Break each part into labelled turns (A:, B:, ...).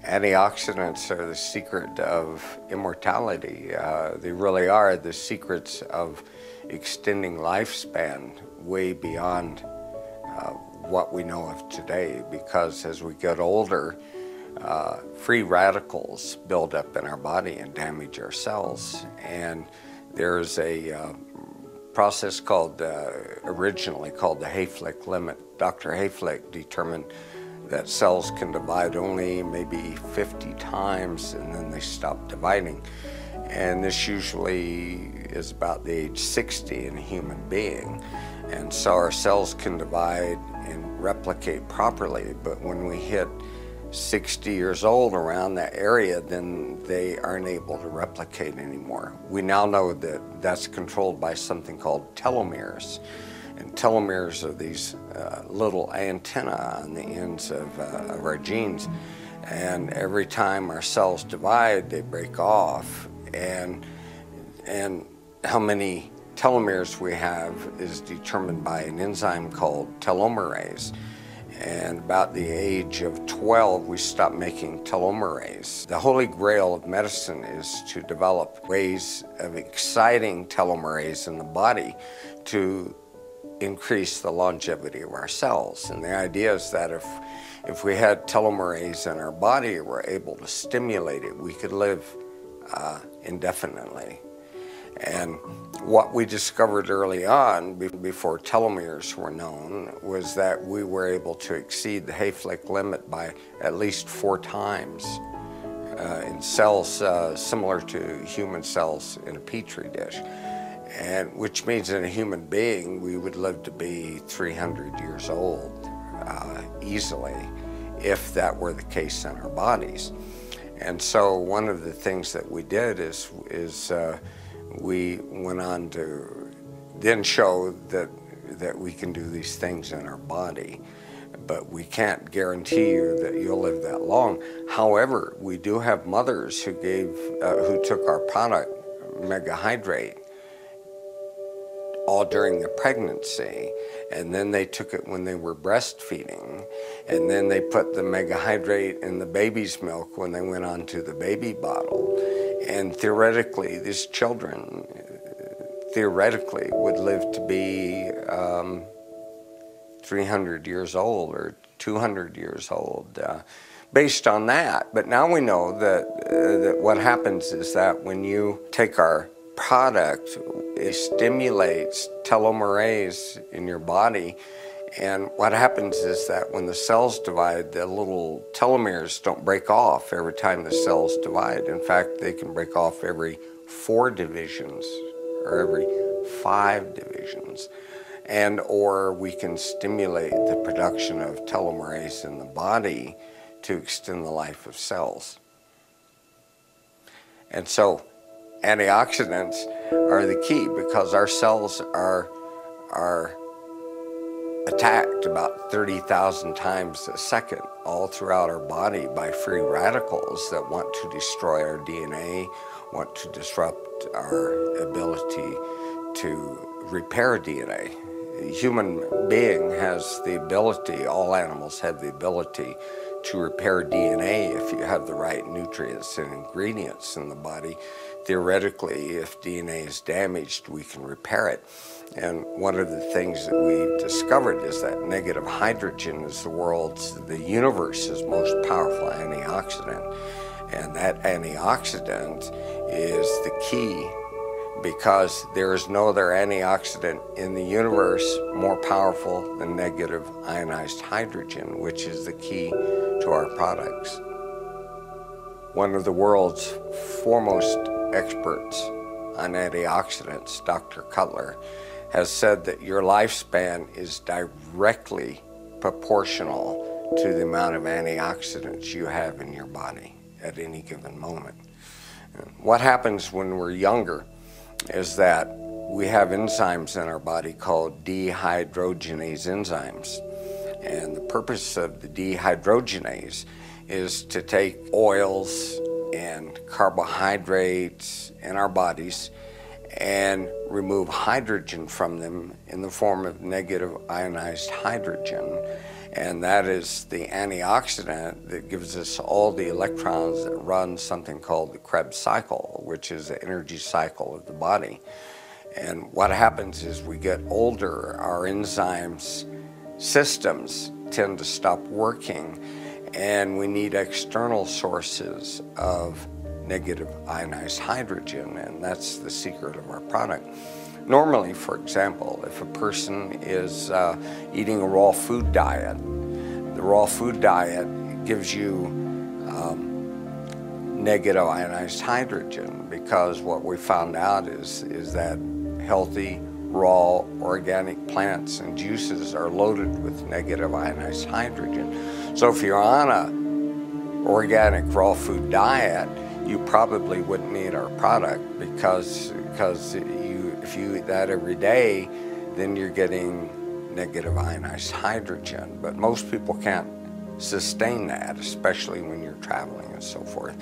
A: Antioxidants are the secret of immortality. They really are the secrets of extending lifespan way beyond what we know of today, because as we get older, free radicals build up in our body and damage our cells. And there's a process called, originally called the Hayflick limit. Dr. Hayflick determined that cells can divide only maybe 50 times and then they stop dividing. And this usually is about the age 60 in a human being. And so our cells can divide and replicate properly, but when we hit 60 years old, around that area, then they aren't able to replicate anymore. We now know that that's controlled by something called telomeres. And telomeres are these little antennae on the ends of our genes. And every time our cells divide, they break off. And how many telomeres we have is determined by an enzyme called telomerase. And about the age of 12, we stop making telomerase. The holy grail of medicine is to develop ways of exciting telomerase in the body to increase the longevity of our cells. And the idea is that if we had telomerase in our body, we're able to stimulate it, we could live indefinitely. And what we discovered early on, before telomeres were known, was that we were able to exceed the Hayflick limit by at least 4 times in cells similar to human cells in a petri dish. And which means in a human being, we would live to be 300 years old easily, if that were the case in our bodies. And so one of the things that we did is we went on to then show that we can do these things in our body, but we can't guarantee you that you'll live that long. However, we do have mothers who took our product, megahydrate, all during the pregnancy, and then they took it when they were breastfeeding, and then they put the megahydrate in the baby's milk when they went on to the baby bottle. And theoretically, these children, theoretically, would live to be 300 years old or 200 years old based on that. But now we know that what happens is that when you take our product, it stimulates telomerase in your body. And what happens is that when the cells divide, the little telomeres don't break off every time the cells divide. In fact, they can break off every 4 divisions or every 5 divisions. And or we can stimulate the production of telomerase in the body to extend the life of cells. And so antioxidants are the key, because our cells are attacked about 30,000 times a second all throughout our body by free radicals that want to destroy our DNA, want to disrupt our ability to repair DNA. The human being has the ability, all animals have the ability to repair DNA if you have the right nutrients and ingredients in the body. Theoretically, if DNA is damaged, we can repair it. And one of the things that we discovered is that negative hydrogen is the universe's most powerful antioxidant. And that antioxidant is the key, because there is no other antioxidant in the universe more powerful than negative ionized hydrogen, which is the key to our products. One of the world's foremost experts on antioxidants, Dr. Cutler, has said that your lifespan is directly proportional to the amount of antioxidants you have in your body at any given moment. What happens when we're younger is that we have enzymes in our body called dehydrogenase enzymes. And the purpose of the dehydrogenase is to take oils and carbohydrates in our bodies and remove hydrogen from them in the form of negative ionized hydrogen. And that is the antioxidant that gives us all the electrons that run something called the Krebs cycle, which is the energy cycle of the body. And what happens is we get older, our enzymes systems tend to stop working, and we need external sources of negative ionized hydrogen, and that's the secret of our product. Normally, for example, if a person is eating a raw food diet, the raw food diet gives you negative ionized hydrogen, because what we found out is that healthy, raw, organic plants and juices are loaded with negative ionized hydrogen. So if you're on a organic raw food diet, you probably wouldn't need our product, because if you eat that every day, then you're getting negative ionized hydrogen. But most people can't sustain that, especially when you're traveling and so forth.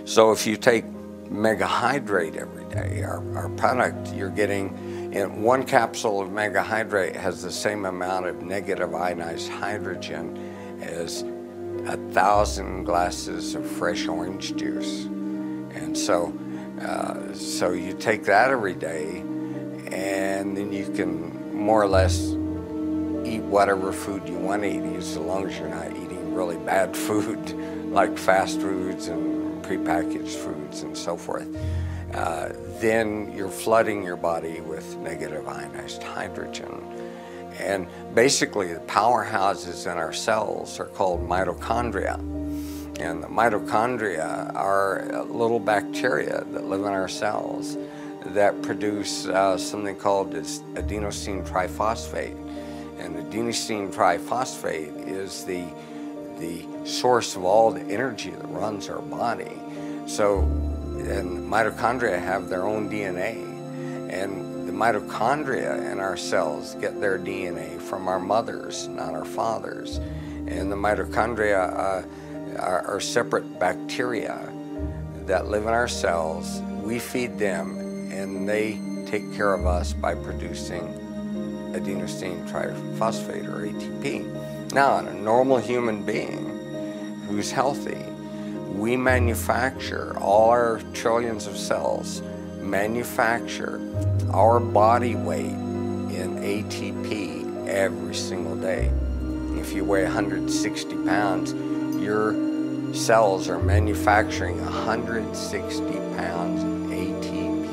A: So if you take Mega Hydrate every day, our product, you're getting, in one capsule of Mega Hydrate has the same amount of negative ionized hydrogen as 1,000 glasses of fresh orange juice. And so you take that every day, and then you can more or less eat whatever food you want to eat, as long as you're not eating really bad food like fast foods and prepackaged foods and so forth. Then you're flooding your body with negative ionized hydrogen. And basically the powerhouses in our cells are called mitochondria. And the mitochondria are little bacteria that live in our cells that produce something called adenosine triphosphate. And adenosine triphosphate is the source of all the energy that runs our body. So, and mitochondria have their own DNA. And the mitochondria in our cells get their DNA from our mothers, not our fathers. And the mitochondria are separate bacteria that live in our cells. We feed them, and they take care of us by producing adenosine triphosphate, or ATP. Now, in a normal human being who's healthy, we manufacture, all our trillions of cells manufacture our body weight in ATP every single day. If you weigh 160 pounds, your cells are manufacturing 160 pounds of ATP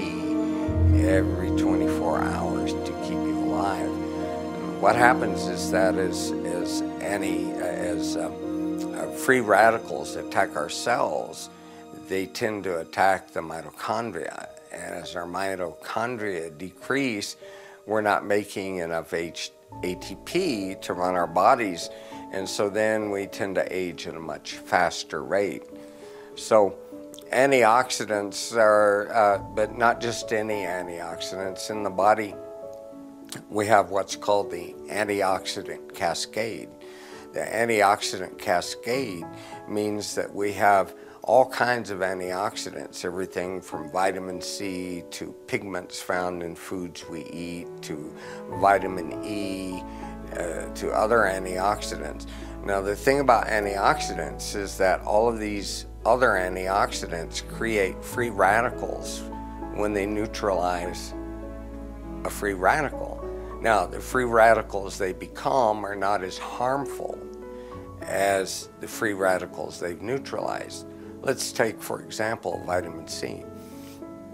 A: every 24 hours to keep you alive. And what happens is that as free radicals attack our cells, they tend to attack the mitochondria. And as our mitochondria decrease, we're not making enough ATP to run our bodies, and so then we tend to age at a much faster rate. So antioxidants are, but not just any antioxidants. In the body, we have what's called the antioxidant cascade. The antioxidant cascade means that we have all kinds of antioxidants, everything from vitamin C to pigments found in foods we eat, to vitamin E, to other antioxidants. Now, the thing about antioxidants is that all of these other antioxidants create free radicals when they neutralize a free radical. Now, the free radicals they become are not as harmful as the free radicals they've neutralized. Let's take, for example, vitamin C.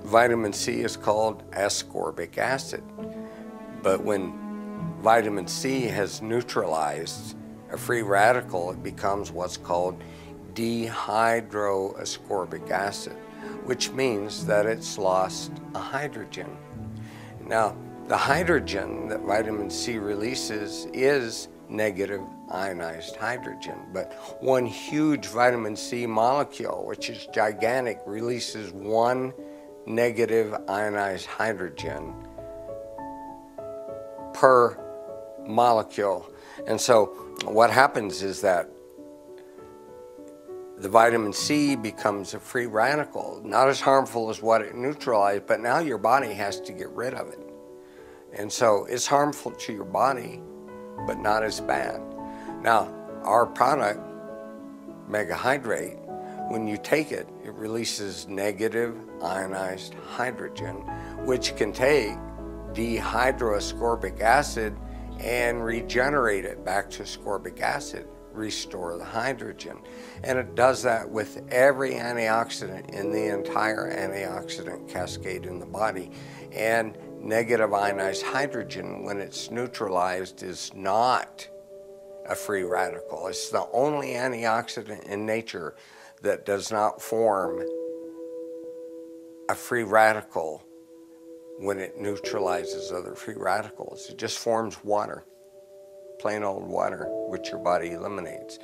A: Vitamin C is called ascorbic acid, but when vitamin C has neutralized a free radical, it becomes what's called dehydroascorbic acid, which means that it's lost a hydrogen. Now, the hydrogen that vitamin C releases is negative ionized hydrogen, but one huge vitamin C molecule, which is gigantic, releases one negative ionized hydrogen per molecule. And so what happens is that The vitamin C becomes a free radical, not as harmful as what it neutralized, but now your body has to get rid of it. And so it's harmful to your body, but not as bad. Now, our product, Mega Hydrate, when you take it, it releases negative ionized hydrogen, which can take dehydroascorbic acid and regenerate it back to ascorbic acid, restore the hydrogen. And it does that with every antioxidant in the entire antioxidant cascade in the body. And negative ionized hydrogen, when it's neutralized, is not a free radical. It's the only antioxidant in nature that does not form a free radical when it neutralizes other free radicals. It just forms water, plain old water, which your body eliminates.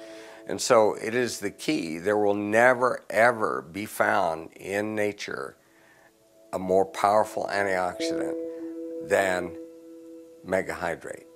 A: And so it is the key. There will never, ever be found in nature a more powerful antioxidant than Mega Hydrate.